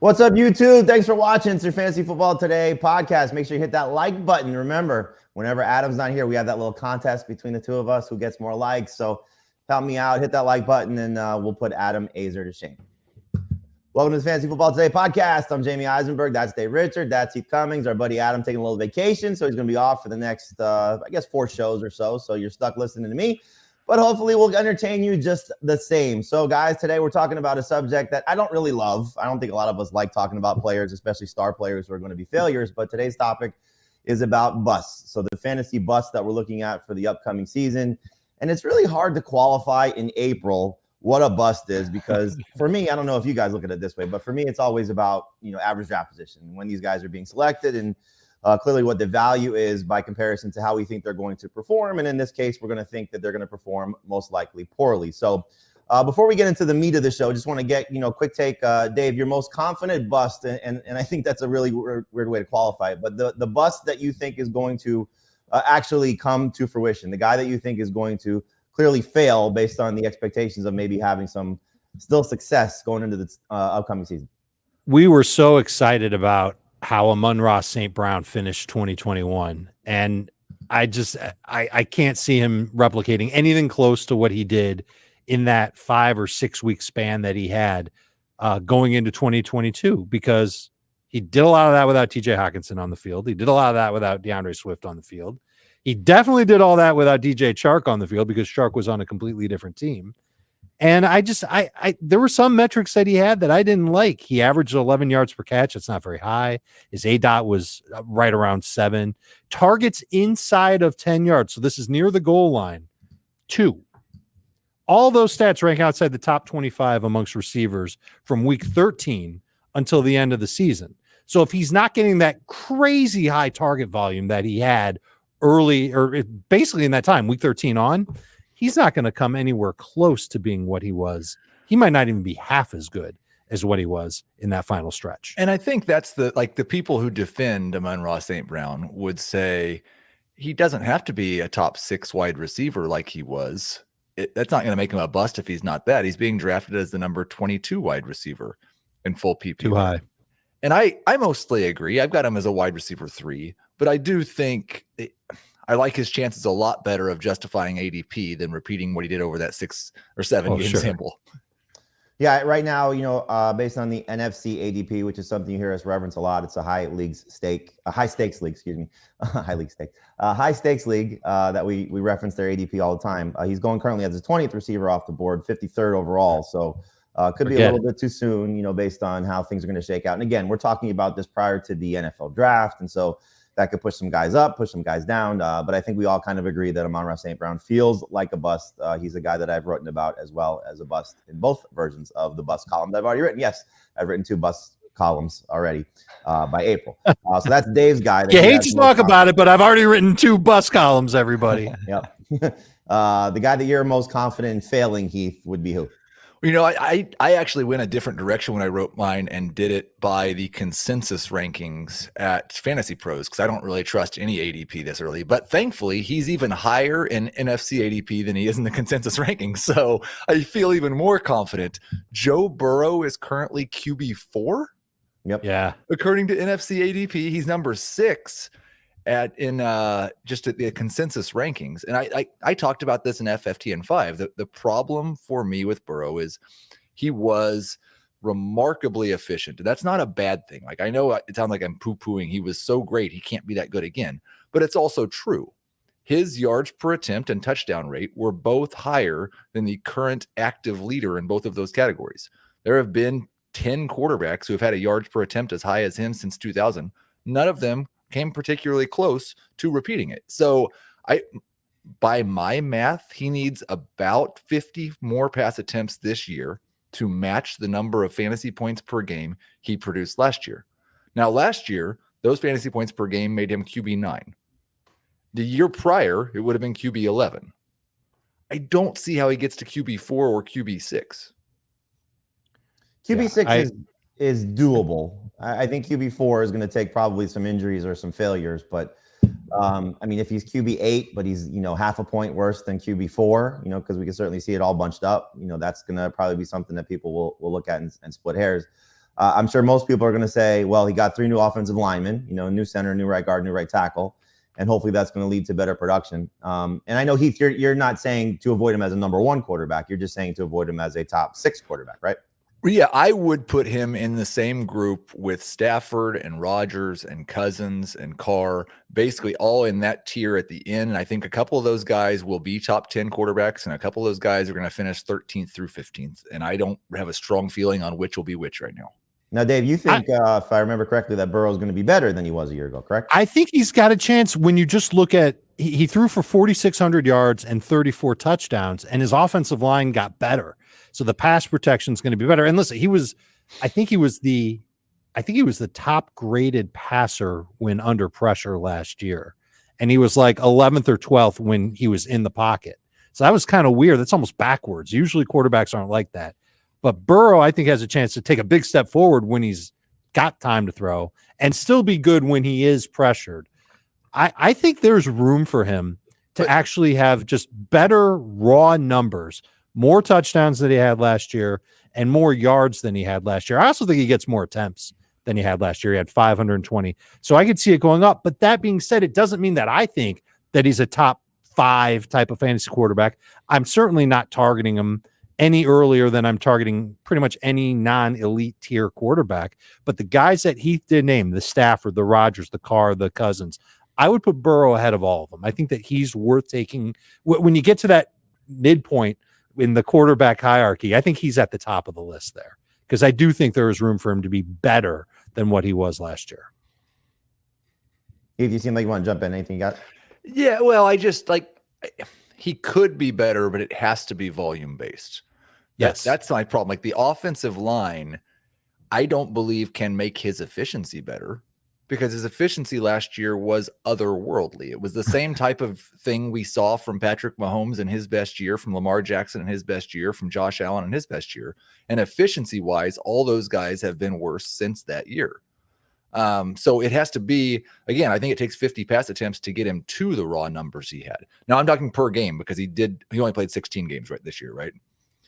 What's up, YouTube? Thanks for watching. It's your Fantasy Football Today podcast. Make sure you hit that like button. Remember, whenever Adam's not here, we have that little contest between the two of us who gets more likes. So help me out. Hit that like button, and we'll put Adam Azer to shame. Welcome to the Fantasy Football Today podcast. I'm Jamie Eisenberg. That's Dave Richard. That's Heath Cummings. Our buddy Adam taking a little vacation, so he's going to be off for the next, 4 shows or so. So you're stuck listening to me. But hopefully we'll entertain you just the same. So, guys, today we're talking about a subject that I don't really love. I don't think a lot of us like talking about players, especially star players who are going to be failures. But today's topic is about busts. So the fantasy busts that we're looking at for the upcoming season. And it's really hard to qualify in April what a bust is because for me, I don't know if you guys look at it this way, but for me, it's always about, average draft position, when these guys are being selected and clearly what the value is by comparison to how we think they're going to perform. And in this case, we're going to think that they're going to perform most likely poorly. So before we get into the meat of the show, just want to get, quick take, Dave, your most confident bust. And I think that's a really weird way to qualify it. But the bust that you think is going to actually come to fruition, the guy that you think is going to clearly fail based on the expectations of maybe having some still success going into the upcoming season. We were so excited about how Amon-Ra St. Brown finished 2021. And I can't see him replicating anything close to what he did in that 5 or 6 week span that he had going into 2022, because he did a lot of that without TJ Hawkinson on the field. He did a lot of that without DeAndre Swift on the field. He definitely did all that without DJ Chark on the field because Chark was on a completely different team. And there were some metrics that he had that I didn't like. He averaged 11 yards per catch. That's not very high. His ADOT was right around 7. Targets inside of 10 yards. So this is near the goal line. 2. All those stats rank outside the top 25 amongst receivers from week 13 until the end of the season. So if he's not getting that crazy high target volume that he had early, or basically in that time, week 13 on, he's not going to come anywhere close to being what he was. He might not even be half as good as what he was in that final stretch. And I think that's the people who defend Amon-Ra St. Brown would say he doesn't have to be a top 6 wide receiver like he was. That's not going to make him a bust if he's not that. He's being drafted as the number 22 wide receiver in full PPR. Too high. And I mostly agree. I've got him as a wide receiver 3, but I do think I like his chances a lot better of justifying ADP than repeating what he did over that 6 or 7 game sample. Yeah, right now, based on the NFC ADP, which is something you hear us reference a lot, it's a high stakes league that we reference their ADP all the time. He's going currently as the 20th receiver off the board, 53rd overall. So could be a little bit too soon, based on how things are going to shake out. And again, we're talking about this prior to the NFL draft. And so that could push some guys up, push some guys down. But I think we all kind of agree that Amon-Ra St. Brown feels like a bust. He's a guy that I've written about as well as a bust in both versions of the bust column that I've already written. Yes, I've written 2 bust columns already by April. So that's Dave's guy. You hate to talk about it, but I've already written 2 bust columns, everybody. Yep. The guy that you're most confident in failing, Heath, would be who? I actually went a different direction when I wrote mine and did it by the consensus rankings at Fantasy Pros because I don't really trust any ADP this early. But thankfully, he's even higher in NFC ADP than he is in the consensus rankings. So I feel even more confident. Joe Burrow is currently QB4. Yep. Yeah. According to NFC ADP, he's number 6 just at the consensus rankings. And I talked about this in FFTN 5. The problem for me with Burrow is he was remarkably efficient. That's not a bad thing. Like, I know it sounds like I'm poo-pooing. He was so great. He can't be that good again, but it's also true. His yards per attempt and touchdown rate were both higher than the current active leader in both of those categories. There have been 10 quarterbacks who have had a yards per attempt as high as him since 2000. None of them came particularly close to repeating it. So by my math, he needs about 50 more pass attempts this year to match the number of fantasy points per game he produced last year. Now, last year, those fantasy points per game made him QB9. The year prior, it would have been QB11. I don't see how he gets to QB4 or QB6. QB6 is doable. I think QB4 is going to take probably some injuries or some failures, but if he's QB8, but he's, half a point worse than QB4, because we can certainly see it all bunched up, that's going to probably be something that people will look at and split hairs. I'm sure most people are going to say, well, he got 3 new offensive linemen, new center, new right guard, new right tackle, and hopefully that's going to lead to better production. And I know, Heath, you're not saying to avoid him as a number 1 quarterback. You're just saying to avoid him as a top 6 quarterback, right? Yeah, I would put him in the same group with Stafford and Rodgers and Cousins and Carr, basically all in that tier at the end. And I think a couple of those guys will be top 10 quarterbacks, and a couple of those guys are going to finish 13th through 15th. And I don't have a strong feeling on which will be which right now. Now, Dave, you think, if I remember correctly, that Burrow is going to be better than he was a year ago, correct? I think he's got a chance when you just look at he threw for 4,600 yards and 34 touchdowns, and his offensive line got better. So the pass protection is going to be better. And listen, I think he was the top graded passer when under pressure last year. And he was like 11th or 12th when he was in the pocket. So that was kind of weird. That's almost backwards. Usually quarterbacks aren't like that. But Burrow, I think, has a chance to take a big step forward when he's got time to throw and still be good when he is pressured. I think there's room for him to actually have just better raw numbers, more touchdowns than he had last year and more yards than he had last year. I also think he gets more attempts than he had last year. He had 520. So I could see it going up. But that being said, it doesn't mean that I think that he's a top 5 type of fantasy quarterback. I'm certainly not targeting him any earlier than I'm targeting pretty much any non-elite tier quarterback. But the guys that Heath did name, the Stafford, the Rodgers, the Carr, the Cousins, I would put Burrow ahead of all of them. I think that he's worth taking. When you get to that midpoint in the quarterback hierarchy, I think he's at the top of the list there, because I do think there is room for him to be better than what he was last year. Heath, you seem like you want to jump in. Anything you got? Yeah, well, I just he could be better, but it has to be volume based. Yes, that's my problem. Like the offensive line, I don't believe can make his efficiency better, because his efficiency last year was otherworldly. It was the same type of thing we saw from Patrick Mahomes in his best year, from Lamar Jackson in his best year, from Josh Allen in his best year. And efficiency wise, all those guys have been worse since that year. So it has to be, again, I think it takes 50 pass attempts to get him to the raw numbers he had. Now I'm talking per game, because he only played 16 games right this year, right?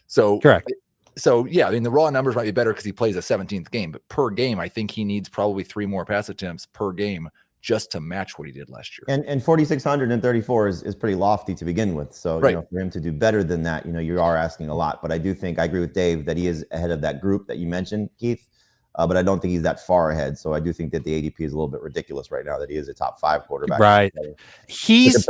So correct. So yeah, I mean the raw numbers might be better because he plays a 17th game, but per game, I think he needs probably 3 more pass attempts per game just to match what he did last year. And 4,634 is pretty lofty to begin with. So right. For him to do better than that, you are asking a lot. But I do think I agree with Dave that he is ahead of that group that you mentioned, Keith. But I don't think he's that far ahead. So I do think that the ADP is a little bit ridiculous right now that he is a top 5 quarterback. Right. He's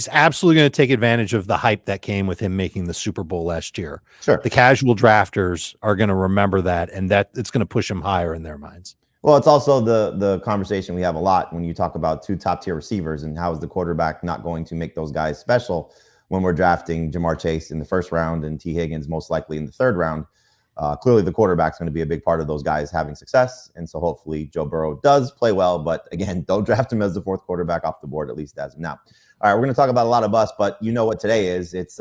absolutely going to take advantage of the hype that came with him making the Super Bowl last year. Sure. The casual drafters are going to remember that, and that it's going to push him higher in their minds. Well, it's also the conversation we have a lot when you talk about 2 top-tier receivers, and how is the quarterback not going to make those guys special when we're drafting Jamar Chase in the 1st round and T. Higgins most likely in the 3rd round. Clearly, the quarterback's going to be a big part of those guys having success. And so hopefully Joe Burrow does play well. But again, don't draft him as the 4th quarterback off the board, at least as of now. All right, we're going to talk about a lot of busts, but you know what today is. It's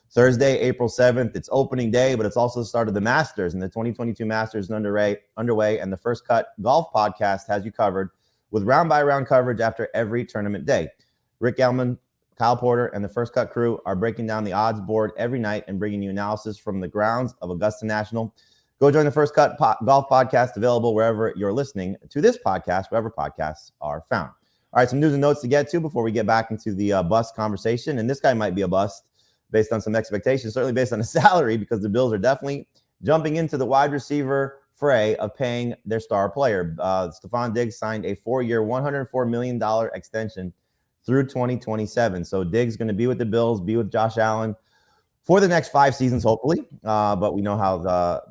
Thursday, April 7th. It's opening day, but it's also the start of the Masters. And the 2022 Masters is underway. And the First Cut Golf Podcast has you covered with round-by-round coverage after every tournament day. Rick Gelman, Kyle Porter, and the First Cut crew are breaking down the odds board every night and bringing you analysis from the grounds of Augusta National. Go join the First Cut Golf Podcast, available wherever you're listening to this podcast, wherever podcasts are found. All right, some news and notes to get to before we get back into the bust conversation. And this guy might be a bust based on some expectations, certainly based on a salary, because the Bills are definitely jumping into the wide receiver fray of paying their star player. Stefon Diggs signed a 4-year, $104 million extension through 2027. So Diggs is going to be with the Bills, be with Josh Allen for the next 5 seasons, hopefully. But we know how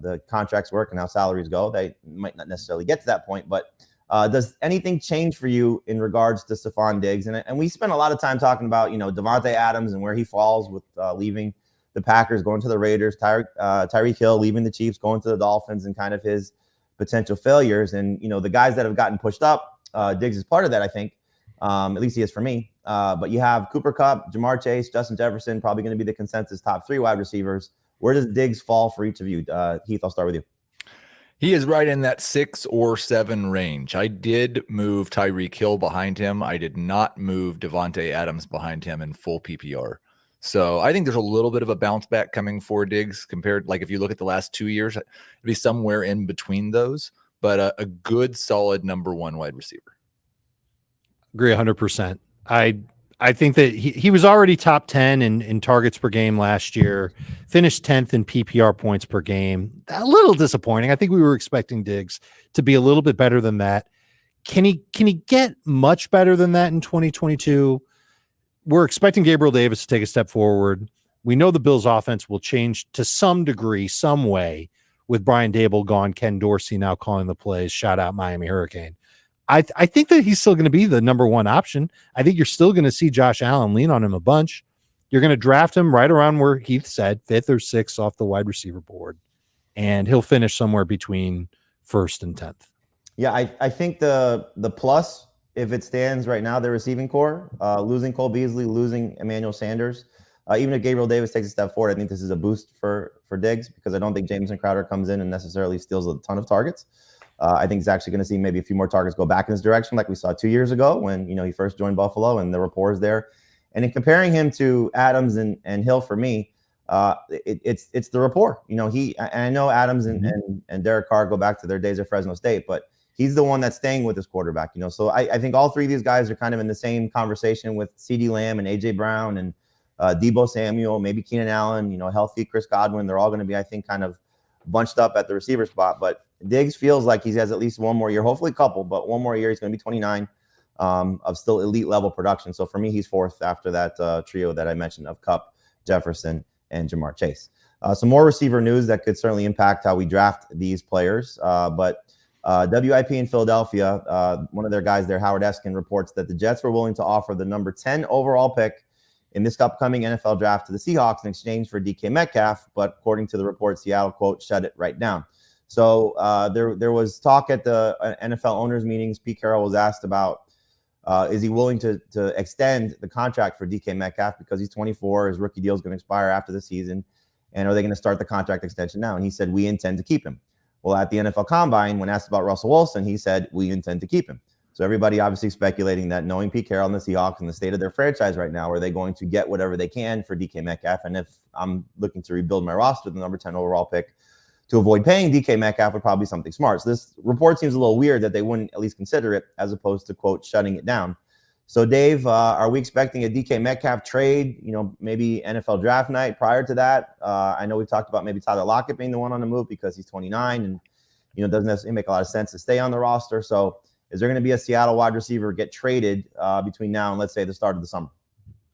the contracts work and how salaries go. They might not necessarily get to that point. But does anything change for you in regards to Stefon Diggs? And we spent a lot of time talking about, Devontae Adams and where he falls with leaving the Packers, going to the Raiders, Tyreek Hill leaving the Chiefs, going to the Dolphins, and kind of his potential failures. And, the guys that have gotten pushed up, Diggs is part of that, I think. At least he is for me. But you have Cooper Kupp, Jamar Chase, Justin Jefferson, probably going to be the consensus top 3 wide receivers. Where does Diggs fall for each of you? Heath, I'll start with you. He is right in that 6 or 7 range. I did move Tyreek Hill behind him. I did not move Devontae Adams behind him in full PPR. So I think there's a little bit of a bounce back coming for Diggs compared, like if you look at the last 2 years, it'd be somewhere in between those, but a good solid number one wide receiver. Agree 100%. I think that he was already top 10 in targets per game last year, finished 10th in PPR points per game. A little disappointing. I think we were expecting Diggs to be a little bit better than that. Can he get much better than that in 2022? We're expecting Gabriel Davis to take a step forward. We know the Bills' offense will change to some degree, some way, with Brian Dable gone, Ken Dorsey now calling the plays. Shout out Miami Hurricane. I think that he's still going to be the number one option. I think you're still going to see Josh Allen lean on him a bunch. You're going to draft him right around where Heath said, 5th or 6th off the wide receiver board, and he'll finish somewhere between 1st and 10th. Yeah, I think the plus, if it stands right now, the receiving core, losing Cole Beasley, losing Emmanuel Sanders, even if Gabriel Davis takes a step forward, I think this is a boost for Diggs, because I don't think Jameson Crowder comes in and necessarily steals a ton of targets. I think he's actually going to see maybe a few more targets go back in his direction, like we saw 2 years ago when he first joined Buffalo, and the rapport is there. And in comparing him to Adams and Hill, for me, it's the rapport. I know Adams and Derek Carr go back to their days at Fresno State, but he's the one that's staying with his quarterback. So I think all three of these guys are kind of in the same conversation with CeeDee Lamb and AJ Brown and Deebo Samuel, maybe Keenan Allen, healthy Chris Godwin. They're all going to be, I think, kind of bunched up at the receiver spot. But Diggs feels like he has at least one more year, hopefully a couple, but one more year. He's going to be 29 of still elite level production. So for me, he's 4th after that trio that I mentioned of Kupp, Jefferson, and Jamar Chase. Some more receiver news that could certainly impact how we draft these players. But WIP in Philadelphia, one of their guys there, Howard Eskin, reports that the Jets were willing to offer the number 10 overall pick in this upcoming NFL draft to the Seahawks in exchange for DK Metcalf. But according to the report, Seattle, quote, shut it right down. So there was talk at the NFL owners meetings. Pete Carroll was asked about, is he willing to extend the contract for DK Metcalf because he's 24, his rookie deal is going to expire after the season, and are they going to start the contract extension now? And he said, we intend to keep him. Well, at the NFL Combine, when asked about Russell Wilson, he said, we intend to keep him. So everybody obviously speculating that, knowing Pete Carroll and the Seahawks and the state of their franchise right now, are they going to get whatever they can for DK Metcalf? And if I'm looking to rebuild my roster, the number 10 overall pick to avoid paying DK Metcalf would probably be something smart. So this report seems a little weird that they wouldn't at least consider it, as opposed to, quote, shutting it down. So Dave, are we expecting a DK Metcalf trade, maybe NFL draft night prior to that? I know we've talked about maybe Tyler Lockett being the one on the move because he's 29 and, doesn't necessarily make a lot of sense to stay on the roster. So is there going to be a Seattle wide receiver get traded between now and, let's say, the start of the summer?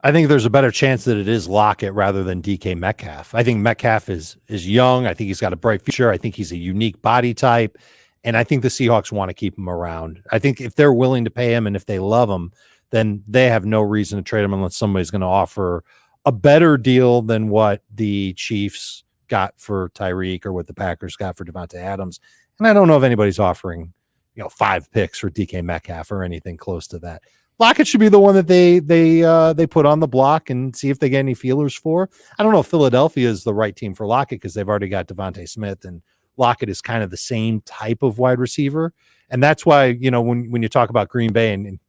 I think there's a better chance that it is Lockett rather than DK Metcalf. I think Metcalf is young. I think he's got a bright future. I think he's a unique body type. And I think the Seahawks want to keep him around. I think if they're willing to pay him and if they love him, then they have no reason to trade him unless somebody's going to offer a better deal than what the Chiefs got for Tyreek or what the Packers got for Devontae Adams. And I don't know if anybody's offering, 5 picks for DK Metcalf or anything close to that. Lockett should be the one that they put on the block and see if they get any feelers for. I don't know if Philadelphia is the right team for Lockett because they've already got Devontae Smith, and Lockett is kind of the same type of wide receiver. And that's why, when you talk about Green Bay and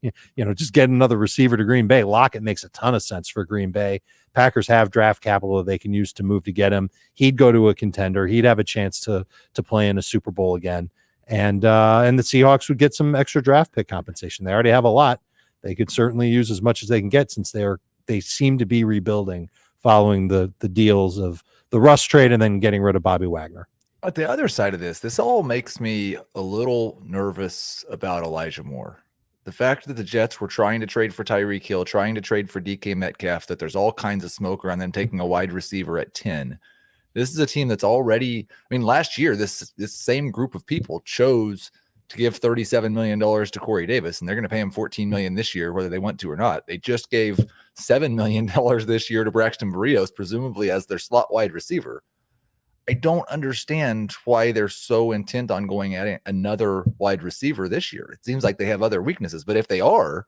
just get another receiver to Green Bay, Lockett makes a ton of sense for Green Bay. Packers have draft capital that they can use to move to get him. He'd go to a contender. He'd have a chance to play in a Super Bowl again. And the Seahawks would get some extra draft pick compensation. They already have a lot. They could certainly use as much as they can get since they seem to be rebuilding following the deals of the Russ trade and then getting rid of Bobby Wagner. At the other side of this all makes me a little nervous about Elijah Moore. The fact that the Jets were trying to trade for Tyreek Hill, trying to trade for DK Metcalf, that there's all kinds of smoke around them taking a wide receiver at 10. This is a team that's already, last year, this same group of people chose to give $37 million to Corey Davis, and they're going to pay him $14 million this year, whether they want to or not. They just gave $7 million this year to Braxton Berrios, presumably as their slot wide receiver. I don't understand why they're so intent on going at another wide receiver this year. It seems like they have other weaknesses, but if they are,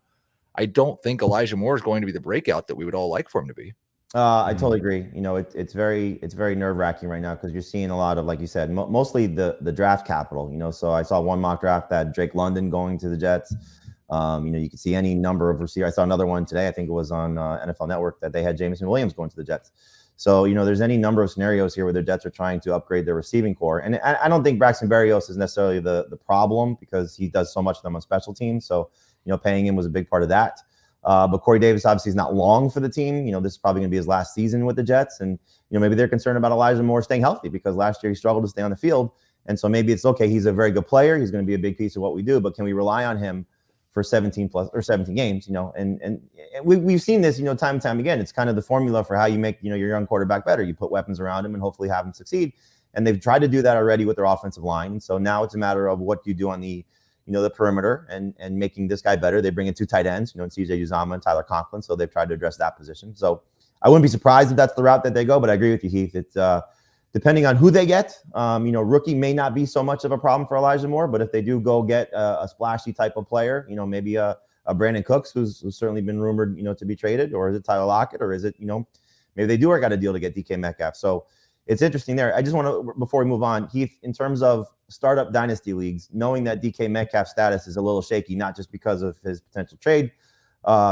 I don't think Elijah Moore is going to be the breakout that we would all like for him to be. I totally agree. It's very nerve-wracking right now because you're seeing a lot of, like you said, mostly the draft capital. So I saw one mock draft that Drake London going to the Jets. You can see any number of receivers. I saw another one today. I think it was on NFL Network that they had Jameson Williams going to the Jets. So, there's any number of scenarios here where the Jets are trying to upgrade their receiving core. And I don't think Braxton Berrios is necessarily the problem because he does so much of them on special teams. So, paying him was a big part of that. But Corey Davis obviously is not long for the team. This is probably going to be his last season with the Jets. And, maybe they're concerned about Elijah Moore staying healthy because last year he struggled to stay on the field. And so maybe it's okay. He's a very good player. He's going to be a big piece of what we do. But can we rely on him for 17 games, and we've seen this, time and time again. It's kind of the formula for how you make, your young quarterback better. You put weapons around him and hopefully have him succeed. And they've tried to do that already with their offensive line. And so now it's a matter of what you do on the, the perimeter and making this guy better. They bring in 2 tight ends, and CJ Uzomah and Tyler Conklin. So they've tried to address that position. So I wouldn't be surprised if that's the route that they go, but I agree with you, Heath. It's depending on who they get, rookie may not be so much of a problem for Elijah Moore, but if they do go get a splashy type of player, maybe a Brandon Cooks, who's certainly been rumored, to be traded, or is it Tyler Lockett, or is it, maybe they do work out a deal to get DK Metcalf. So it's interesting there. I just want to, before we move on, Heath, in terms of startup dynasty leagues, knowing that DK Metcalf's status is a little shaky, not just because of his potential trade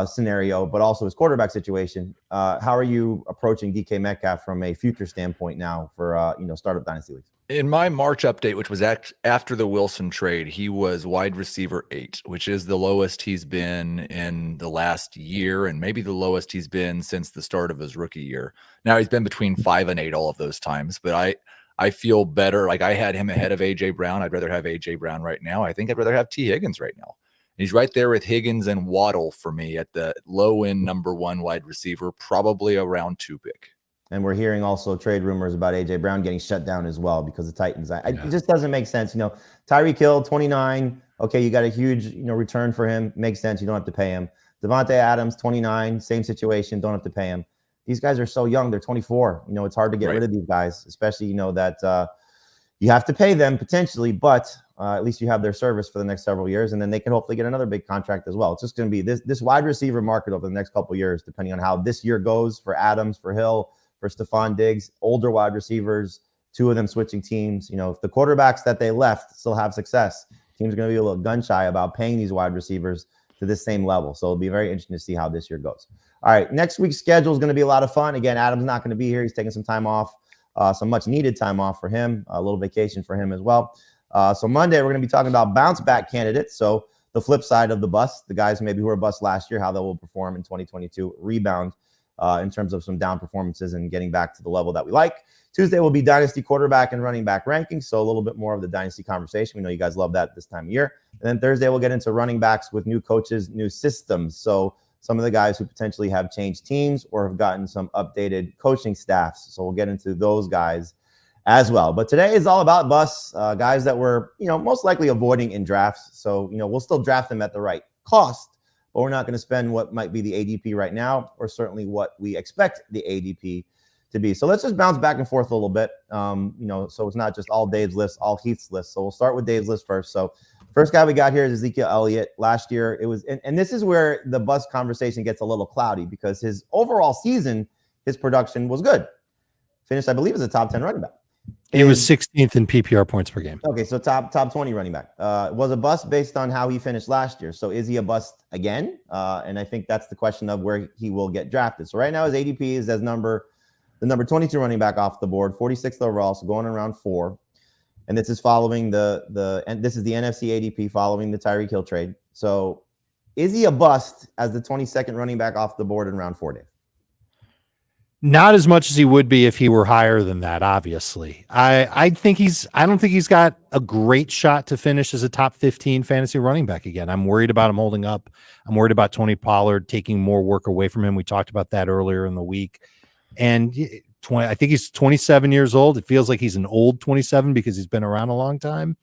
scenario, but also his quarterback situation. How are you approaching DK Metcalf from a future standpoint now for startup dynasty leagues? In my March update, which was after the Wilson trade, he was wide receiver 8, which is the lowest he's been in the last year, and maybe the lowest he's been since the start of his rookie year. Now he's been between 5 and 8 all of those times, but I feel better. Like I had him ahead of AJ Brown. I'd rather have AJ Brown right now. I think I'd rather have T. Higgins right now. He's right there with Higgins and Waddle for me at the low end number 1 wide receiver, probably a round 2 pick. And we're hearing also trade rumors about AJ Brown getting shut down as well because the Titans. It just doesn't make sense. Tyreek Hill, 29. Okay, you got a huge return for him. Makes sense. You don't have to pay him. Devontae Adams, 29. Same situation. Don't have to pay him. These guys are so young. They're 24. It's hard to get rid of these guys, especially that you have to pay them potentially, but at least you have their service for the next several years, and then they can hopefully get another big contract as well. It's just going to be this wide receiver market over the next couple of years, depending on how this year goes for Adams, for Hill, for Stefon Diggs, older wide receivers, 2 of them switching teams. If the quarterbacks that they left still have success, teams are going to be a little gun shy about paying these wide receivers to this same level. So it'll be very interesting to see how this year goes. All right, next week's schedule is going to be a lot of fun. Again, Adam's not going to be here. He's taking some time off. Some much needed time off for him, a little vacation for him as well. So Monday, we're going to be talking about bounce back candidates. So the flip side of the bust, the guys maybe who were bust last year, how they will perform in 2022, rebound in terms of some down performances and getting back to the level that we like. Tuesday will be dynasty quarterback and running back rankings. So a little bit more of the dynasty conversation. We know you guys love that this time of year. And then Thursday, we'll get into running backs with new coaches, new systems. So some of the guys who potentially have changed teams or have gotten some updated coaching staffs. So we'll get into those guys as well. But today is all about busts, guys that we're, most likely avoiding in drafts. So, we'll still draft them at the right cost, but we're not going to spend what might be the ADP right now, or certainly what we expect the ADP to be. So let's just bounce back and forth a little bit. So it's not just all Dave's list, all Heath's list. So we'll start with Dave's list first. So first guy we got here is Ezekiel Elliott. Last year, it was, and this is where the bust conversation gets a little cloudy because his overall season, his production was good. Finished, I believe, as a top 10 running back. He was 16th in PPR points per game. Okay, so top 20 running back. Was a bust based on how he finished last year. So is he a bust again? And I think that's the question of where he will get drafted. So right now his ADP is as the number 22 running back off the board, 46th overall, so going around 4. And this is following and this is the NFC ADP following the Tyreek Hill trade. So is he a bust as the 22nd running back off the board in round 4, Dave? Not as much as he would be if he were higher than that, obviously. I don't think he's got a great shot to finish as a top 15 fantasy running back again. I'm worried about him holding up. I'm worried about Tony Pollard taking more work away from him. We talked about that earlier in the week. And I think he's 27 years old. It feels like he's an old 27 because he's been around a long time.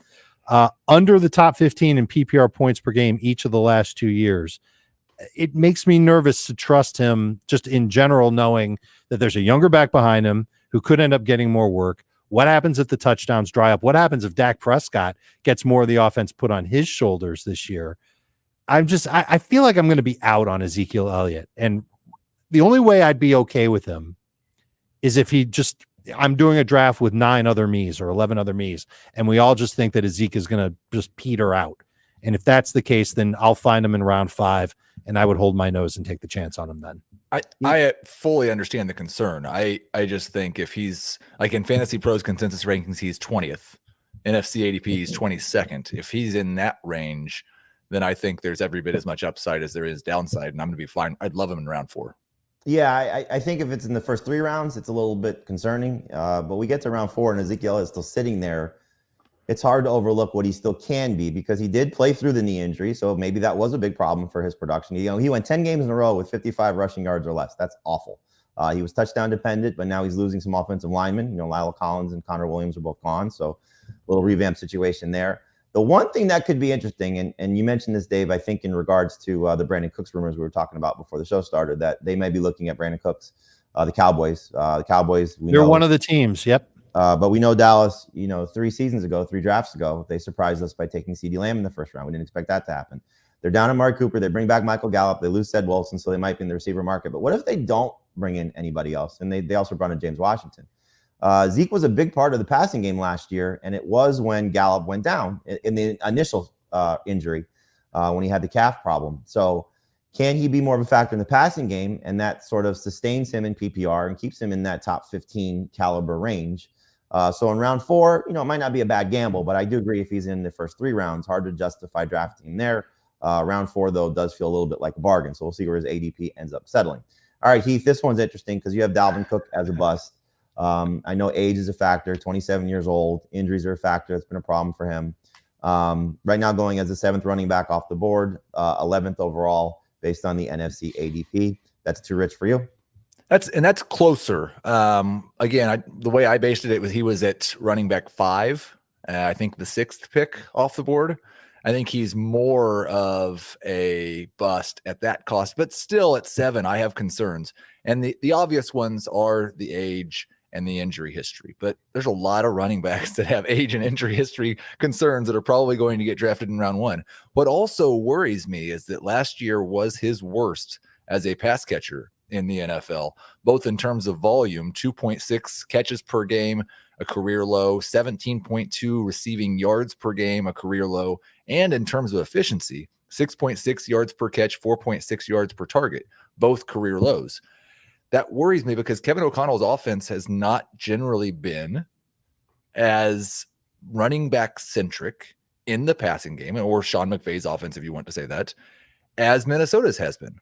Under the top 15 in PPR points per game each of the last 2 years. It makes me nervous to trust him just in general, knowing that there's a younger back behind him who could end up getting more work. What happens if the touchdowns dry up? What happens if Dak Prescott gets more of the offense put on his shoulders this year? I feel like I'm going to be out on Ezekiel Elliott. And the only way I'd be okay with him is if I'm doing a draft with 9 other me's or 11 other me's, and we all just think that Ezekiel is going to just peter out. And if that's the case, then I'll find him in round 5, and I would hold my nose and take the chance on him then. I fully understand the concern. I just think if he's like in Fantasy Pros consensus rankings, he's 20th. NFC ADP, he's 22nd. If he's in that range, then I think there's every bit as much upside as there is downside, and I'm going to be fine. I'd love him in round 4. Yeah, I think if it's in the first 3 rounds, it's a little bit concerning. But we get to round 4, and Ezekiel is still sitting there. It's hard to overlook what he still can be because he did play through the knee injury, so maybe that was a big problem for his production. He went 10 games in a row with 55 rushing yards or less. That's awful. He was touchdown dependent, but now he's losing some offensive linemen. Lyle Collins and Connor Williams are both gone, so a little revamp situation there. The one thing that could be interesting, and you mentioned this, Dave, I think in regards to the Brandon Cooks rumors we were talking about before the show started, that they may be looking at Brandon Cooks, the Cowboys. The Cowboys, they're one of the teams. Yep. But we know Dallas, 3 drafts ago, they surprised us by taking CeeDee Lamb in the first round. We didn't expect that to happen. They're down to Amari Cooper. They bring back Michael Gallup. They lose Ced Wilson, so they might be in the receiver market. But what if they don't bring in anybody else? And they also brought in James Washington. Zeke was a big part of the passing game last year, and it was when Gallup went down in the initial injury when he had the calf problem. So can he be more of a factor in the passing game? And that sort of sustains him in PPR and keeps him in that top 15 caliber range. So in round 4, it might not be a bad gamble, but I do agree if he's in the first 3 rounds, hard to justify drafting there. Round 4, though, does feel a little bit like a bargain. So we'll see where his ADP ends up settling. All right, Heath, this one's interesting because you have Dalvin Cook as a bust. I know age is a factor, 27 years old. Injuries are a factor. That's been a problem for him. Right now going as the 7th running back off the board, 11th overall based on the NFC ADP. That's too rich for you? That's closer. Again, the way I based it was he was at running back 5. I think the 6th pick off the board. I think he's more of a bust at that cost, but still at 7, I have concerns. And the obvious ones are the age and the injury history. But there's a lot of running backs that have age and injury history concerns that are probably going to get drafted in round 1. What also worries me is that last year was his worst as a pass catcher in the NFL, both in terms of volume, 2.6 catches per game, a career low, 17.2 receiving yards per game, a career low, and in terms of efficiency, 6.6 yards per catch, 4.6 yards per target, both career lows. That worries me because Kevin O'Connell's offense has not generally been as running back centric in the passing game, or Sean McVay's offense, if you want to say that, as Minnesota's has been.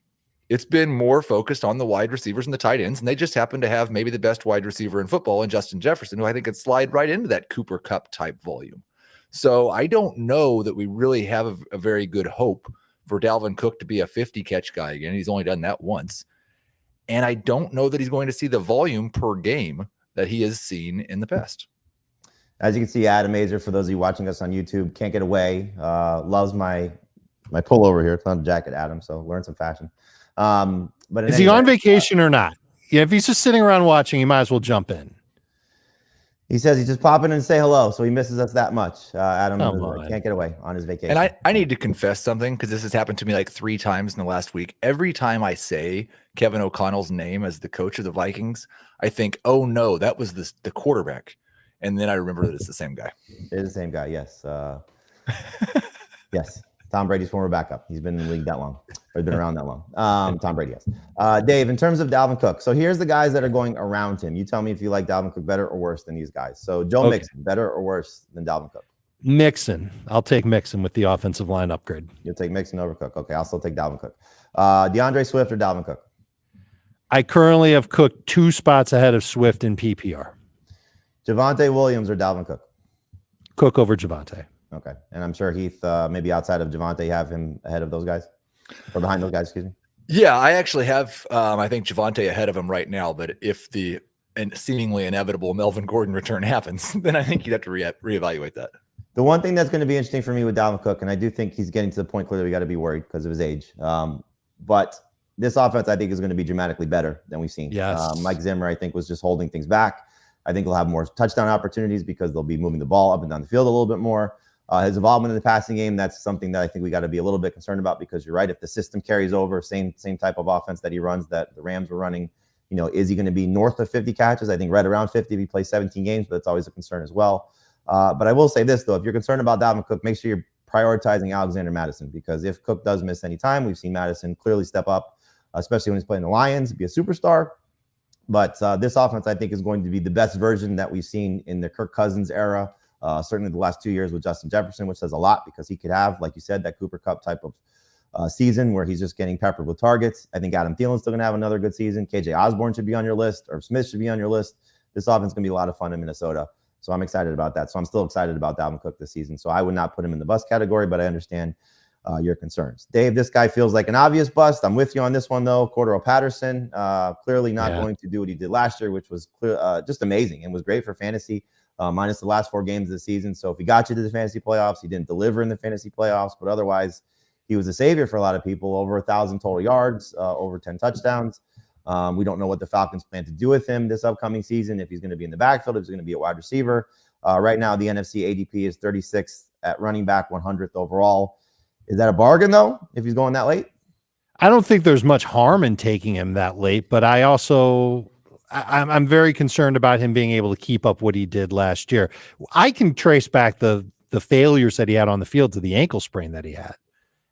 It's been more focused on the wide receivers and the tight ends, and they just happen to have maybe the best wide receiver in football in Justin Jefferson, who I think could slide right into that Cooper Kupp type volume. So I don't know that we really have a very good hope for Dalvin Cook to be a 50 catch guy again. He's only done that once. And I don't know that he's going to see the volume per game that he has seen in the past. As you can see, Adam Azer, for those of you watching us on YouTube, can't get away. Loves my pullover here. It's not a jacket, Adam, so learn some fashion. But is he on vacation or not? Yeah, if he's just sitting around watching, he might as well jump in. He says he's just popping in and say hello, so he misses us that much. Adam can't get away on his vacation. And I need to confess something because this has happened to me like 3 times in the last week. Every time I say Kevin O'Connell's name as the coach of the Vikings, I think, oh no, that was the quarterback. And then I remember that it's the same guy. It is the same guy, yes. Yes. Tom Brady's former backup. He's been in the league that long. Or been around that long. Tom Brady, yes. Dave, in terms of Dalvin Cook, so here's the guys that are going around him. You tell me if you like Dalvin Cook better or worse than these guys. So Joe Mixon, better or worse than Dalvin Cook? Mixon. I'll take Mixon with the offensive line upgrade. You'll take Mixon over Cook. Okay, I'll still take Dalvin Cook. DeAndre Swift or Dalvin Cook? I currently have Cook 2 spots ahead of Swift in PPR. Javonte Williams or Dalvin Cook? Cook over Javonte. Okay. And I'm sure Heath, maybe outside of Javonte, have him ahead of those guys? Or behind those guys, excuse me? Yeah, I actually have, I think, Javonte ahead of him right now. But if the seemingly inevitable Melvin Gordon return happens, then I think you'd have to reevaluate that. The one thing that's going to be interesting for me with Dalvin Cook, and I do think he's getting to the point clearly we got to be worried because of his age. But this offense, I think, is going to be dramatically better than we've seen. Yes. Mike Zimmer, I think, was just holding things back. I think he'll have more touchdown opportunities because they'll be moving the ball up and down the field a little bit more. His involvement in the passing game, that's something that I think we got to be a little bit concerned about because you're right. If the system carries over, same type of offense that he runs that the Rams were running, is he going to be north of 50 catches? I think right around 50 if he plays 17 games, but it's always a concern as well. But I will say this, though. If you're concerned about Dalvin Cook, make sure you're prioritizing Alexander Mattison, because if Cook does miss any time, we've seen Mattison clearly step up, especially when he's playing the Lions, be a superstar. But this offense, I think, is going to be the best version that we've seen in the Kirk Cousins era, certainly the last 2 years with Justin Jefferson, which says a lot because he could have, like you said, that Cooper Kupp type of season where he's just getting peppered with targets. I think Adam Thielen's still going to have another good season. KJ Osborne should be on your list, or Smith should be on your list. This offense is going to be a lot of fun in Minnesota. So I'm excited about that. So I'm still excited about Dalvin Cook this season. So I would not put him in the bust category, but I understand your concerns. Dave, this guy feels like an obvious bust. I'm with you on this one, though. Cordarrelle Patterson, clearly not going to do what he did last year, which was just amazing and was great for fantasy, minus the last 4 games of the season. So if he got you to the fantasy playoffs, he didn't deliver in the fantasy playoffs, but otherwise, he was a savior for a lot of people, over 1,000 total yards, over 10 touchdowns. We don't know what the Falcons plan to do with him this upcoming season, if he's going to be in the backfield, if he's going to be a wide receiver. Right now, the NFC ADP is 36th at running back, 100th overall. Is that a bargain, though, if he's going that late? I don't think there's much harm in taking him that late, but I'm very concerned about him being able to keep up what he did last year. I can trace back the failures that he had on the field to the ankle sprain that he had,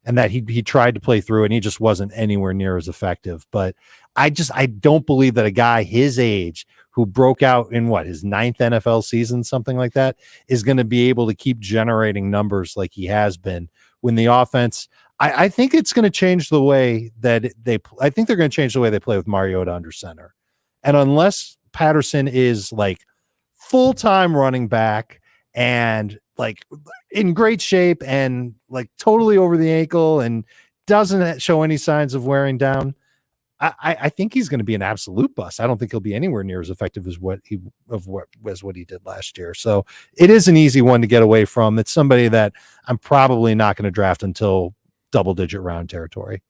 and that he tried to play through and he just wasn't anywhere near as effective. But I don't believe that a guy his age who broke out in his 9th NFL season, something like that, is going to be able to keep generating numbers like he has been when the offense. I think it's going to change the way that I think they're going to change the way they play with Mariota under center. And unless Patterson is like full-time running back and like in great shape and like totally over the ankle and doesn't show any signs of wearing down, I think he's going to be an absolute bust. I don't think he'll be anywhere near as effective as what he did last year. So it is an easy one to get away from. It's somebody that I'm probably not going to draft until double-digit round territory.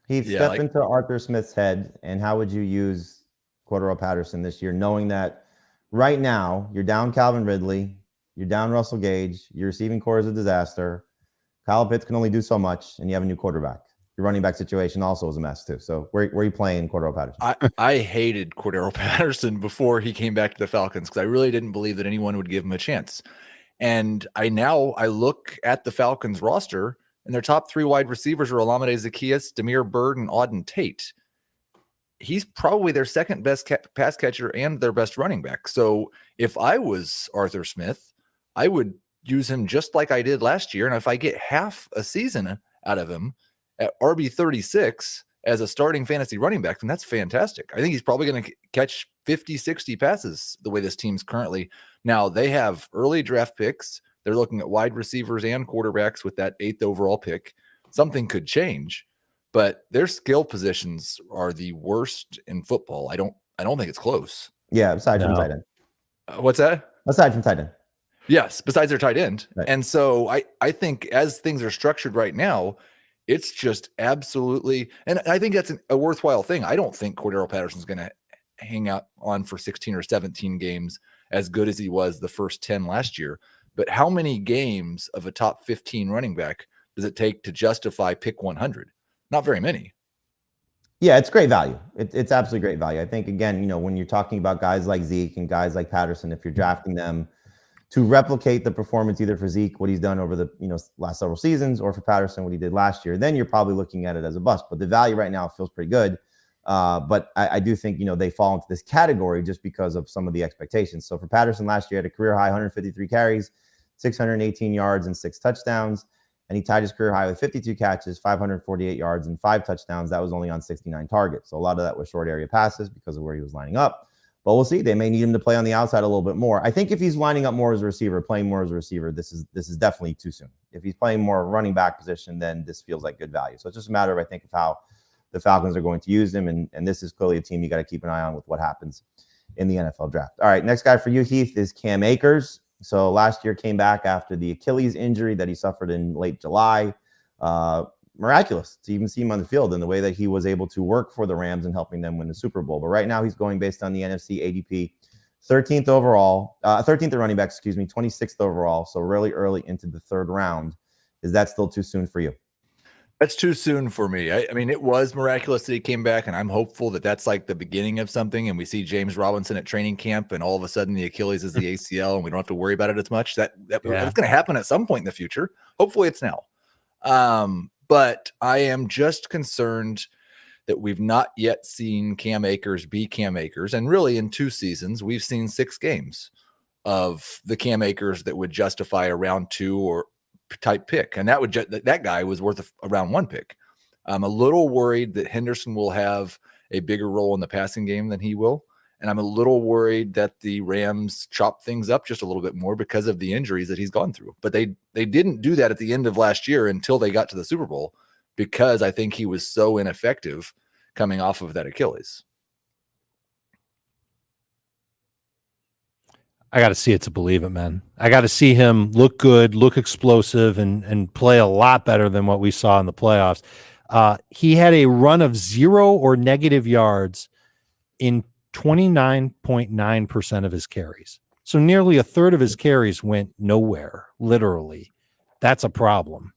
Heath, step into Arthur Smith's head, and how would you use Cordarrelle Patterson this year, knowing that right now you're down Calvin Ridley, you're down Russell Gage, your receiving core is a disaster, Kyle Pitts can only do so much, and you have a new quarterback. Your running back situation also is a mess too. So where are you playing Cordarrelle Patterson? I hated Cordarrelle Patterson before he came back to the Falcons because I really didn't believe that anyone would give him a chance. And I look at the Falcons roster, and their top 3 wide receivers are Olamide Zaccheaus, Damiere Byrd, and Auden Tate. He's probably their second best pass catcher and their best running back. So if I was Arthur Smith, I would use him just like I did last year. And if I get half a season out of him at RB 36 as a starting fantasy running back, then that's fantastic. I think he's probably going to catch 50, 60 passes the way this team's currently. Now, they have early draft picks. They're looking at wide receivers and quarterbacks with that 8th overall pick. Something could change, but their skill positions are the worst in football. I don't think it's close. Yeah, aside from tight end. What's that? Aside from tight end. Yes, besides their tight end. Right. And so I think as things are structured right now, it's just absolutely, and I think that's a worthwhile thing. I don't think Cordarrelle Patterson's going to hang out on for 16 or 17 games as good as he was the first 10 last year. But how many games of a top 15 running back does it take to justify pick 100? Not very many. Yeah, it's great value. It's absolutely great value. I think, again, when you're talking about guys like Zeke and guys like Patterson, if you're drafting them to replicate the performance either for Zeke, what he's done over the last several seasons, or for Patterson, what he did last year, then you're probably looking at it as a bust. But the value right now feels pretty good. But I do think, they fall into this category just because of some of the expectations. So for Patterson last year, had a career high 153 carries, 618 yards, and 6 touchdowns. And he tied his career high with 52 catches, 548 yards, and 5 touchdowns. That was only on 69 targets. So a lot of that was short area passes because of where he was lining up. But we'll see. They may need him to play on the outside a little bit more. I think if he's lining up more as a receiver, playing more as a receiver, this is definitely too soon. If he's playing more running back position, then this feels like good value. So it's just a matter of, I think, of how the Falcons are going to use him. And this is clearly a team you got to keep an eye on with what happens in the NFL draft. All right, next guy for you, Heath, is Cam Akers. So last year came back after the Achilles injury that he suffered in late July. Miraculous to even see him on the field and the way that he was able to work for the Rams and helping them win the Super Bowl. But right now he's going based on the NFC ADP, 13th overall, 13th running back, 26th overall. So really early into the 3rd round. Is that still too soon for you? That's too soon for me. I mean, it was miraculous that he came back, and I'm hopeful that that's like the beginning of something. And we see James Robinson at training camp, and all of a sudden the Achilles is the ACL, and we don't have to worry about it as much. That's going to happen at some point in the future. Hopefully, it's now. But I am just concerned that we've not yet seen Cam Akers be Cam Akers, and really in 2 seasons we've seen 6 games of the Cam Akers that would justify a round 2 or type pick, and that guy was worth a round 1 pick. I'm a little worried that Henderson will have a bigger role in the passing game than he will, and I'm a little worried that the Rams chop things up just a little bit more because of the injuries that he's gone through. But they didn't do that at the end of last year until they got to the Super Bowl, because I think he was so ineffective coming off of that Achilles. I got to see it to believe it, man. I got to see him look good, look explosive, and play a lot better than what we saw in the playoffs. He had a run of 0 or negative yards in 29.9% of his carries. So nearly a third of his carries went nowhere, literally. That's a problem.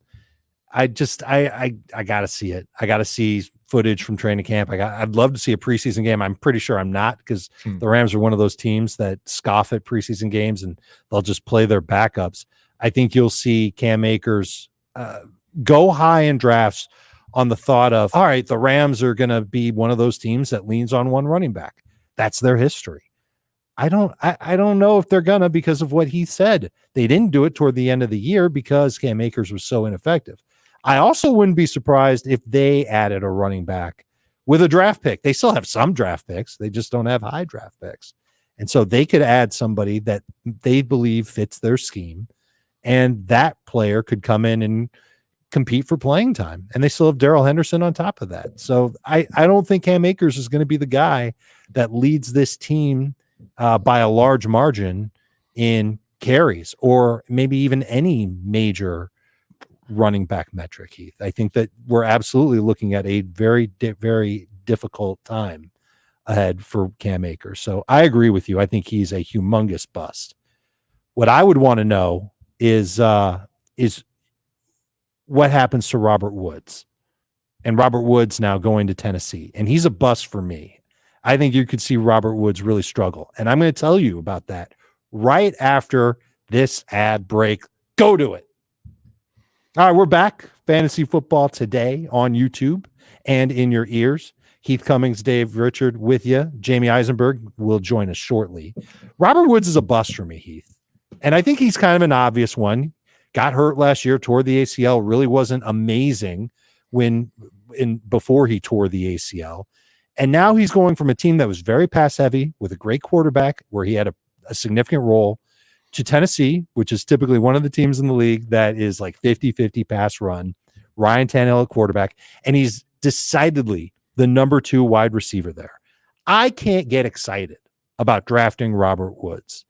I got to see it. I got to see footage from training camp. I'd love to see a preseason game. I'm pretty sure I'm not, because the Rams are one of those teams that scoff at preseason games and they'll just play their backups. I think you'll see Cam Akers go high in drafts on the thought of, all right, the Rams are going to be one of those teams that leans on one running back. That's their history. I don't know if they're gonna, because of what he said. They didn't do it toward the end of the year because Cam Akers was so ineffective. I also wouldn't be surprised if they added a running back with a draft pick. They still have some draft picks. They just don't have high draft picks. And so they could add somebody that they believe fits their scheme, and that player could come in and compete for playing time. And they still have Darrell Henderson on top of that. So I don't think Cam Akers is going to be the guy that leads this team by a large margin in carries, or maybe even any major running back metric, Heath. I think that we're absolutely looking at a very, very difficult time ahead for Cam Akers. So I agree with you. I think he's a humongous bust. What I would want to know is what happens to Robert Woods. And Robert Woods now going to Tennessee, and he's a bust for me. I think you could see Robert Woods really struggle. And I'm going to tell you about that right after this ad break. Go to it. All right, we're back. Fantasy Football Today on YouTube and in your ears. Heath Cummings, Dave Richard with you. Jamie Eisenberg will join us shortly. Robert Woods is a bust for me, Heath. And I think he's kind of an obvious one. Got hurt last year, tore the ACL, really wasn't amazing before he tore the ACL. And now he's going from a team that was very pass heavy with a great quarterback where he had a significant role, to Tennessee, which is typically one of the teams in the league that is like 50-50 pass run. Ryan Tannehill at quarterback, and he's decidedly the number 2 wide receiver there. I can't get excited about drafting Robert Woods.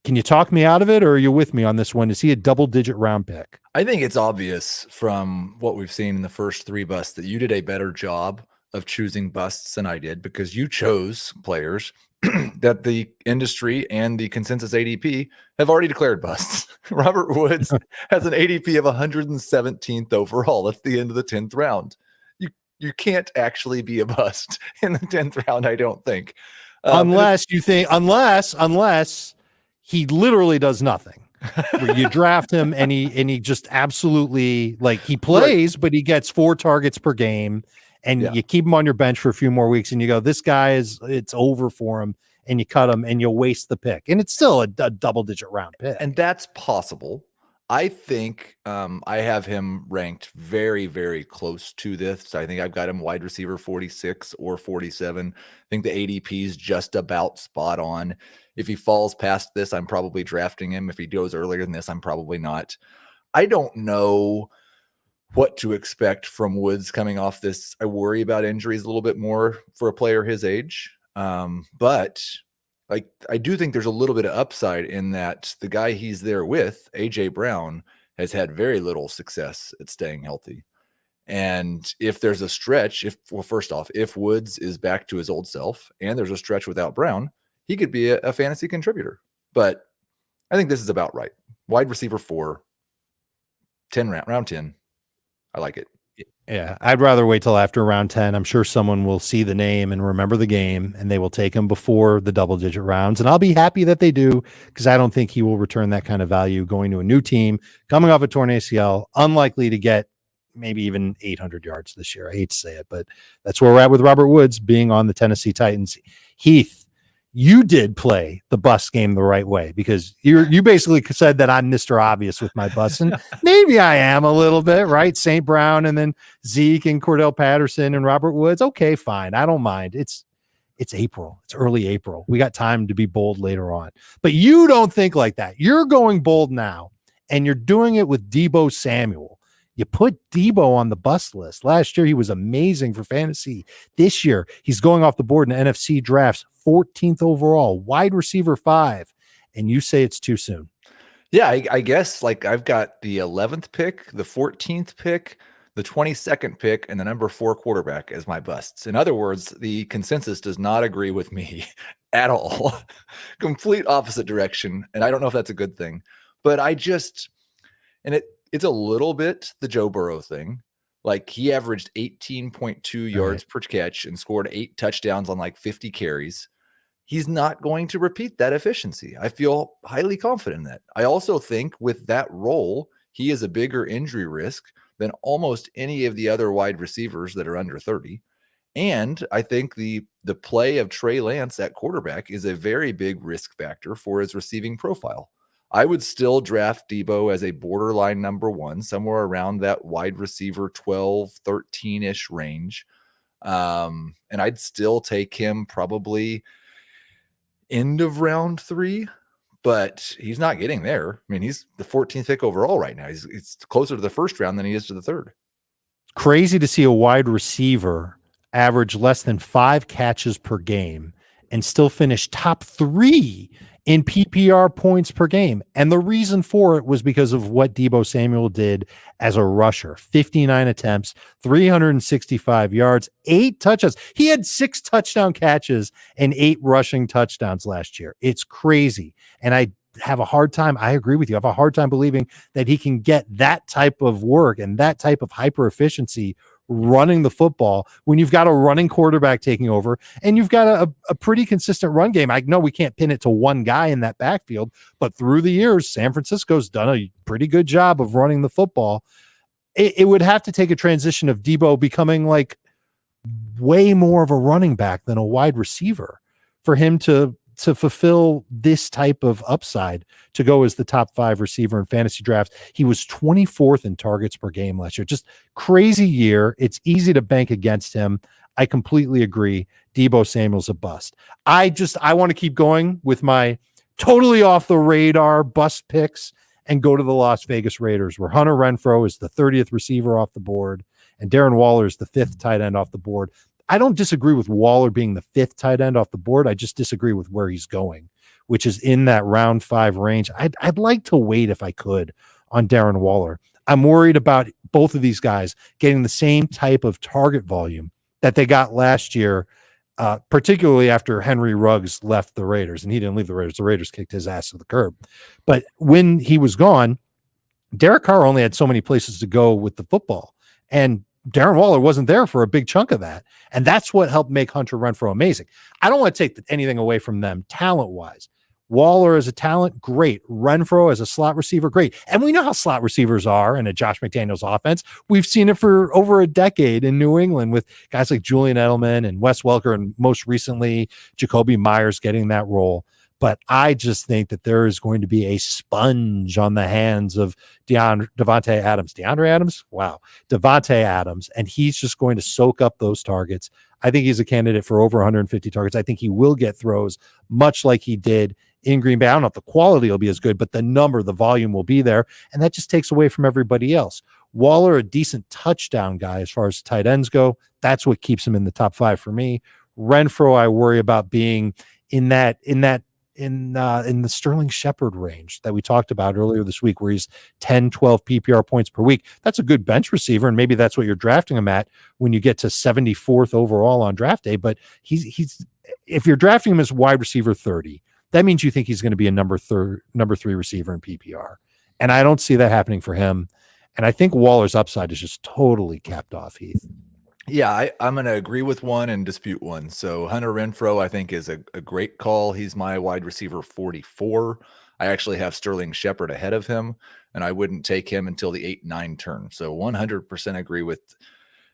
Can you talk me out of it, or are you with me on this one? Is he a double-digit round pick? I think it's obvious from what we've seen in the first 3 busts that you did a better job of choosing busts than I did, because you chose players that the industry and the consensus ADP have already declared busts. Robert Woods has an ADP of 117th overall. That's the end of the 10th round. You can't actually be a bust in the 10th round, I don't think. Unless he literally does nothing. Where you draft him and he just absolutely, like, he plays, right, but he gets 4 targets per game. And you keep him on your bench for a few more weeks, and you go, this guy it's over for him, and you cut him, and you waste the pick. And it's still a double-digit round pick. And that's possible. I think I have him ranked very, very close to this. I think I've got him wide receiver 46 or 47. I think the ADP is just about spot on. If he falls past this, I'm probably drafting him. If he goes earlier than this, I'm probably not. I don't know what to expect from Woods coming off this. I worry about injuries a little bit more for a player his age. But like, I do think there's a little bit of upside in that the guy he's there with, AJ Brown, has had very little success at staying healthy. And if there's a stretch, first off, if Woods is back to his old self and there's a stretch without Brown, he could be a fantasy contributor. But I think this is about right. Wide receiver 4, round 10. I like it. Yeah, I'd rather wait till after round 10. I'm sure someone will see the name and remember the game, and they will take him before the double-digit rounds. And I'll be happy that they do, because I don't think he will return that kind of value going to a new team, coming off a torn ACL, unlikely to get maybe even 800 yards this year. I hate to say it, but that's where we're at with Robert Woods being on the Tennessee Titans. Heath, you did play the bus game the right way, because you basically said that I'm Mr. Obvious with my bus, and maybe I am a little bit, right? St. Brown and then Zeke and Cordarrelle Patterson and Robert Woods. Okay, fine. I don't mind. It's April. It's early April. We got time to be bold later on. But you don't think like that. You're going bold now, and you're doing it with Deebo Samuel. You put Deebo on the bust list. Last year, he was amazing for fantasy. This year, he's going off the board in NFC drafts, 14th overall, wide receiver 5. And you say it's too soon. Yeah, I guess like I've got the 11th pick, the 14th pick, the 22nd pick, and the number 4 quarterback as my busts. In other words, the consensus does not agree with me at all. Complete opposite direction. And I don't know if that's a good thing, but it's a little bit the Joe Burrow thing. Like he averaged 18.2 yards per catch and scored 8 touchdowns on like 50 carries. He's not going to repeat that efficiency. I feel highly confident in that. I also think with that role, he is a bigger injury risk than almost any of the other wide receivers that are under 30. And I think the play of Trey Lance at quarterback is a very big risk factor for his receiving profile. I would still draft Deebo as a borderline number 1, somewhere around that wide receiver 12, 13-ish range. And I'd still take him probably end of round 3, but he's not getting there. I mean, he's the 14th pick overall right now. It's closer to the first round than he is to the third. Crazy to see a wide receiver average less than 5 catches per game and still finish top 3 in PPR points per game. And the reason for it was because of what Deebo Samuel did as a rusher. 59 attempts, 365 yards, 8 touchdowns. He had 6 touchdown catches and 8 rushing touchdowns last year. It's crazy. And I have a hard time, I agree with you, I have a hard time believing that he can get that type of work and that type of hyper efficiency running the football when you've got a running quarterback taking over and you've got a pretty consistent run game. I know we can't pin it to one guy in that backfield, but through the years, San Francisco's done a pretty good job of running the football. It would have to take a transition of Deebo becoming like way more of a running back than a wide receiver for him to fulfill this type of upside to go as the top 5 receiver in fantasy drafts. He was 24th in targets per game last year. Just crazy year. It's easy to bank against him. I completely agree. Deebo Samuel's a bust. I want to keep going with my totally off the radar bust picks and go to the Las Vegas Raiders, where Hunter Renfrow is the 30th receiver off the board and Darren Waller is the 5th tight end off the board. I don't disagree with Waller being the 5th tight end off the board. I just disagree with where he's going, which is in that round 5 range. I'd like to wait if I could on Darren Waller. I'm worried about both of these guys getting the same type of target volume that they got last year, particularly after Henry Ruggs left the Raiders. And he didn't leave the Raiders. The Raiders kicked his ass to the curb. But when he was gone, Derek Carr only had so many places to go with the football. And Darren Waller wasn't there for a big chunk of that. And that's what helped make Hunter Renfrow amazing. I don't want to take anything away from them talent-wise. Waller as a talent, great. Renfrow as a slot receiver, great. And we know how slot receivers are in a Josh McDaniels offense. We've seen it for over a decade in New England with guys like Julian Edelman and Wes Welker, and most recently, Jacoby Myers getting that role. But I just think that there is going to be a sponge on the hands of Davante Adams. Wow. Davante Adams. And he's just going to soak up those targets. I think he's a candidate for over 150 targets. I think he will get throws much like he did in Green Bay. I don't know if the quality will be as good, but the volume will be there. And that just takes away from everybody else. Waller, a decent touchdown guy as far as tight ends go. That's what keeps him in the top 5 for me. Renfrow, I worry about being in the Sterling Shepard range that we talked about earlier this week, where he's 10, 12 PPR points per week. That's a good bench receiver, and maybe that's what you're drafting him at when you get to 74th overall on draft day. But he's if you're drafting him as wide receiver 30, that means you think he's going to be a number 3 receiver in PPR. And I don't see that happening for him. And I think Waller's upside is just totally capped off, Heath. Yeah, I'm going to agree with one and dispute one. So Hunter Renfrow, I think, is a great call. He's my wide receiver 44. I actually have Sterling Shepard ahead of him, and I wouldn't take him until the 8-9 turn. So 100% agree with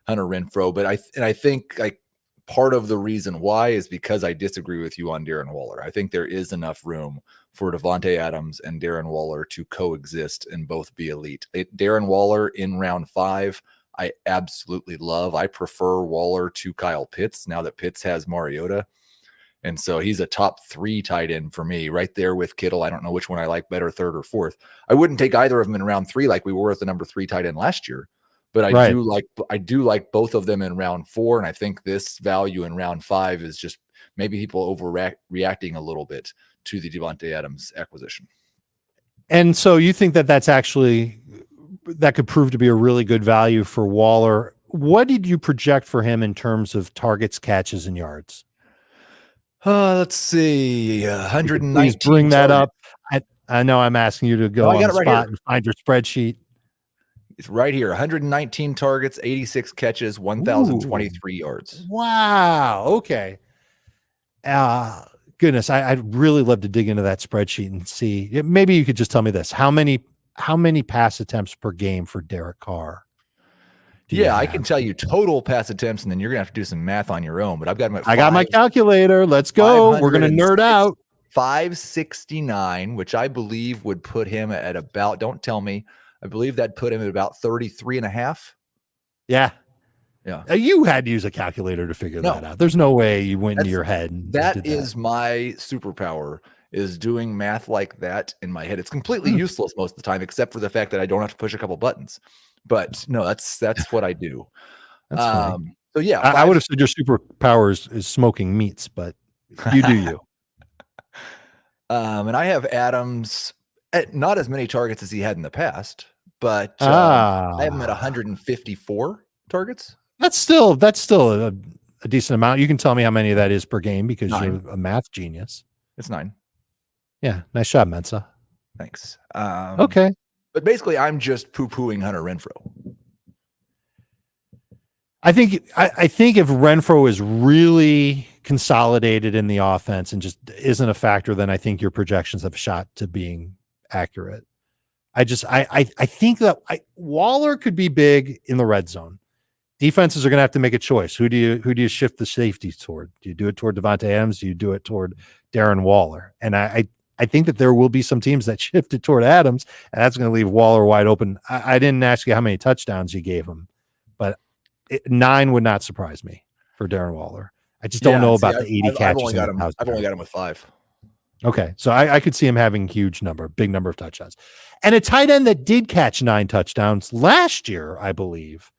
Hunter Renfrow. But I think like part of the reason why is because I disagree with you on Darren Waller. I think there is enough room for Davante Adams and Darren Waller to coexist and both be elite. Darren Waller in round 5, I absolutely love. I prefer Waller to Kyle Pitts now that Pitts has Mariota. And so he's a top 3 tight end for me right there with Kittle. I don't know which one I like better, 3rd or 4th. I wouldn't take either of them in round 3 like we were at the number 3 tight end last year. But I do like both of them in round 4. And I think this value in round 5 is just maybe people overreacting a little bit to the Davante Adams acquisition. And so you think that that could prove to be a really good value for Waller. What did you project for him in terms of targets, catches, and yards? Let's see. 119. Please bring that up. I know I'm asking you to go on the spot and find your spreadsheet. It's right here. 119 targets, 86 catches, 1,023 yards. Wow. Okay. Goodness, I'd really love to dig into that spreadsheet and see. Maybe you could just tell me this: how many pass attempts per game for Derek Carr? Yeah, I can tell you total pass attempts, and then you're gonna have to do some math on your own. But I've got them at I got my calculator. Let's go. We're gonna nerd out. 569, which I believe would put him at about. Don't tell me. I believe that put him at about 33.5. Yeah. Yeah. You had to use a calculator to figure that out. There's no way you went into your head. That is my superpower, is doing math like that in my head. It's completely useless most of the time, except for the fact that I don't have to push a couple buttons. But no, that's what I do. That's funny. So yeah, I would have said your superpower is smoking meats, but you do you. And I have Adams at not as many targets as he had in the past, but I have him at 154 targets. That's still a decent amount. You can tell me how many of that is per game because 9. you're a math genius. It's 9. Yeah, nice job, Mensa. Thanks. Okay. But basically, I'm just poo-pooing Hunter Renfrow. I think if Renfrow is really consolidated in the offense and just isn't a factor, then I think your projections have a shot to being accurate. I think that Waller could be big in the red zone. Defenses are going to have to make a choice. Who do you shift the safety toward? Do you do it toward Davante Adams? Do you do it toward Darren Waller? And I think that there will be some teams that shift it toward Adams, and that's going to leave Waller wide open. I didn't ask you how many touchdowns you gave him, but 9 would not surprise me for Darren Waller. I just don't know about the 80 catches. I've only got him with 5. Okay, so I could see him having big number of touchdowns. And a tight end that did catch 9 touchdowns last year, I believe,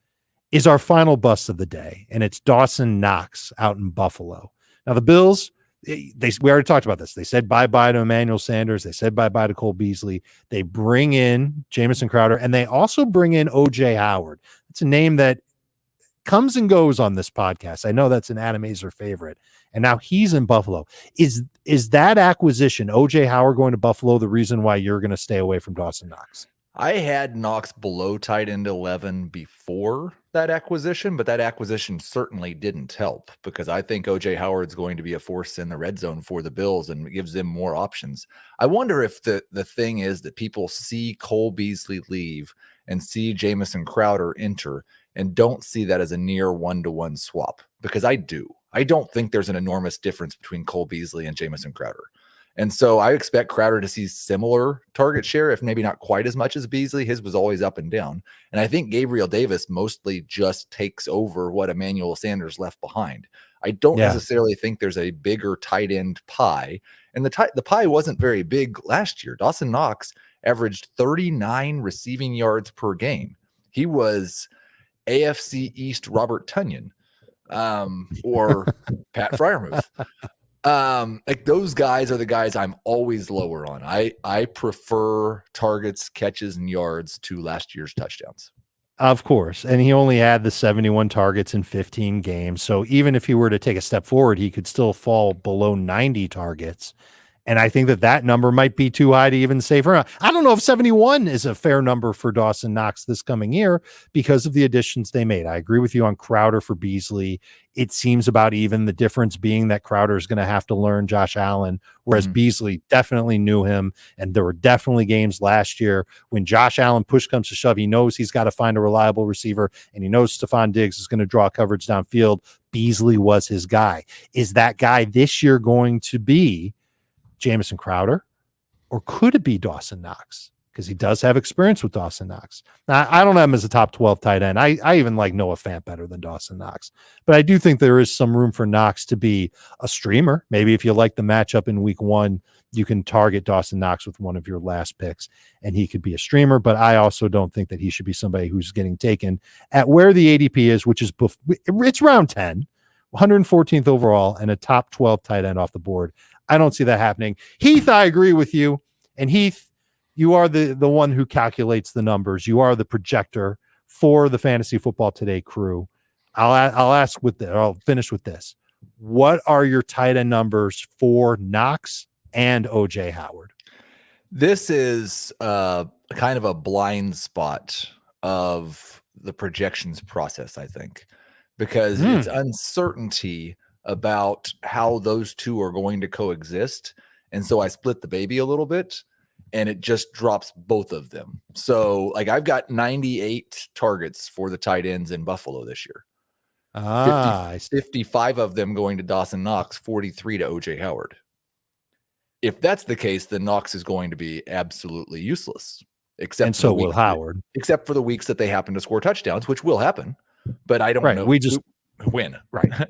is our final bust of the day, and it's Dawson Knox out in Buffalo. Now, the Bills, we already talked about this. They said bye-bye to Emmanuel Sanders. They said bye-bye to Cole Beasley. They bring in Jamison Crowder, and they also bring in O.J. Howard. It's a name that comes and goes on this podcast. I know that's an Adam Azer favorite, and now he's in Buffalo. Is that acquisition, O.J. Howard going to Buffalo, the reason why you're going to stay away from Dawson Knox? I had Knox below tight end 11 before that acquisition, but that acquisition certainly didn't help because I think O.J. Howard's going to be a force in the red zone for the Bills and it gives them more options. I wonder if the thing is that people see Cole Beasley leave and see Jamison Crowder enter and don't see that as a near one-to-one swap, because I do. I don't think there's an enormous difference between Cole Beasley and Jamison Crowder. And so I expect Crowder to see similar target share, if maybe not quite as much as Beasley. His was always up and down. And I think Gabriel Davis mostly just takes over what Emmanuel Sanders left behind. I don't necessarily think there's a bigger tight end pie. And the pie wasn't very big last year. Dawson Knox averaged 39 receiving yards per game. He was AFC East Robert Tonyan or Pat Freiermuth. Like those guys are the guys I'm always lower on. I prefer targets, catches, and yards to last year's touchdowns. Of course. And he only had the 71 targets in 15 games. So even if he were to take a step forward, he could still fall below 90 targets And I think that number might be too high to even say for. I don't know if 71 is a fair number for Dawson Knox this coming year because of the additions they made. I agree with you on Crowder for Beasley. It seems about even, the difference being that Crowder is going to have to learn Josh Allen, whereas Beasley definitely knew him. And there were definitely games last year when Josh Allen, push comes to shove, he knows he's got to find a reliable receiver, and he knows Stefon Diggs is going to draw coverage downfield. Beasley was his guy. Is that guy this year going to be Jamison Crowder, or could it be Dawson Knox? Because he does have experience with Dawson Knox. Now, I don't have him as a top 12 tight end. I even like Noah Fant better than Dawson Knox, but I do think there is some room for Knox to be a streamer. Maybe if you like the matchup in week 1, you can target Dawson Knox with one of your last picks and he could be a streamer, but I also don't think that he should be somebody who's getting taken at where the ADP is, which is it's round 10, 114th overall, and a top 12 tight end off the board. I don't see that happening. Heath, I agree with you. And Heath, you are the one who calculates the numbers. You are the projector for the Fantasy Football Today crew. I'll finish with this. What are your tight end numbers for Knox and OJ Howard? This is kind of a blind spot of the projections process, I think, because it's uncertainty about how those two are going to coexist. And so I split the baby a little bit and it just drops both of them. So like I've got 98 targets for the tight ends in Buffalo this year. 55 of them going to Dawson Knox, 43 to OJ Howard. If that's the case, then Knox is going to be absolutely useless. Except will Howard. Except for the weeks that they happen to score touchdowns, which will happen. But I don't know. We just win. Right.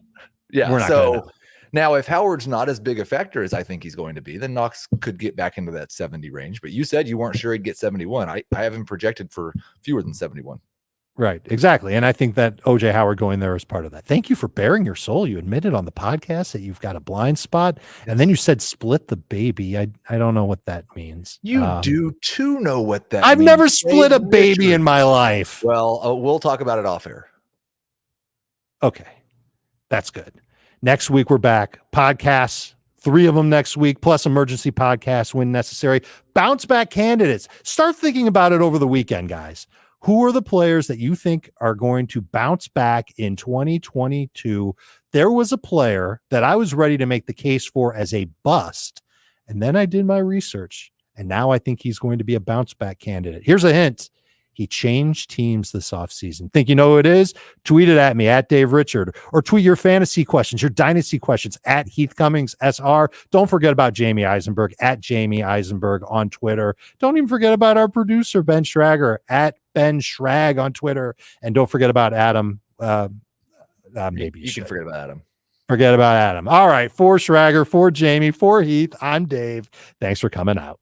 Yeah. So now if Howard's not as big a factor as I think he's going to be, then Knox could get back into that 70 range. But you said you weren't sure he'd get 71. I have him projected for fewer than 71. Right. Exactly. And I think that OJ Howard going there is part of that. Thank you for bearing your soul. You admitted on the podcast that you've got a blind spot. And then you said split the baby. I don't know what that means. You do too know what that I've means. never split a baby in my life. Well, we'll talk about it off air. Okay. That's good. Next week, we're back. Podcasts, 3 of them next week, plus emergency podcasts when necessary. Bounce back candidates. Start thinking about it over the weekend, guys. Who are the players that you think are going to bounce back in 2022? There was a player that I was ready to make the case for as a bust, and then I did my research, and now I think he's going to be a bounce back candidate. Here's a hint. He changed teams this offseason. Think you know who it is? Tweet it at me, at Dave Richard, or tweet your fantasy questions, your dynasty questions, at Heath Cummings SR. Don't forget about Jamie Eisenberg, at Jamie Eisenberg on Twitter. Don't even forget about our producer, Ben Schrager, at Ben Schrag on Twitter. And don't forget about Adam. Maybe you can forget about Adam. Forget about Adam. All right. For Schrager, for Jamie, for Heath, I'm Dave. Thanks for coming out.